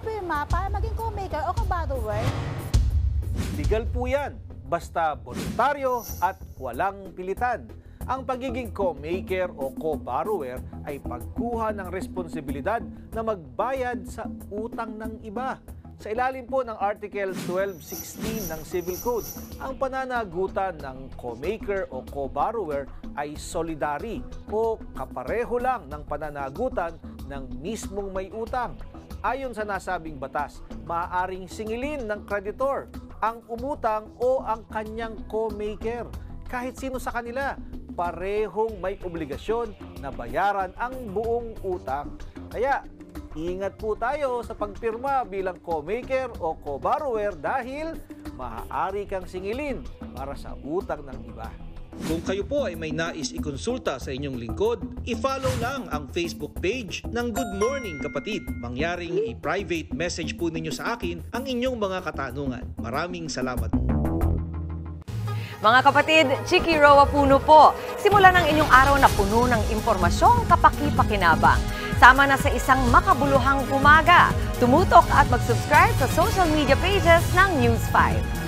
pumipirma para maging co-maker o co-borrower? Legal po yan, basta voluntaryo at walang pilitan. Ang pagiging co-maker o co-borrower ay pagkuha ng responsibilidad na magbayad sa utang ng iba. Sa ilalim po ng Article 1216 ng Civil Code, ang pananagutan ng co-maker o co-borrower ay solidary o kapareho lang ng pananagutan ng mismong may utang. Ayon sa nasabing batas, maaaring singilin ng kreditor ang umutang o ang kanyang co-maker. Kahit sino sa kanila, parehong may obligasyon na bayaran ang buong utang. Kaya, ingat po tayo sa pagpirma bilang co-maker o co-borrower dahil maaari kang singilin para sa utang ng iba. Kung kayo po ay may nais ikonsulta sa inyong lingkod, i-follow lang ang Facebook page ng Good Morning Kapatid. Mangyaring i-private message po ninyo sa akin ang inyong mga katanungan. Maraming salamat. Mga kapatid, Chiki Roa Puno po. Simulan ang inyong araw na puno ng impormasyong kapaki-pakinabang. Sama na sa isang makabuluhang umaga. Tumutok at mag-subscribe sa social media pages ng News 5.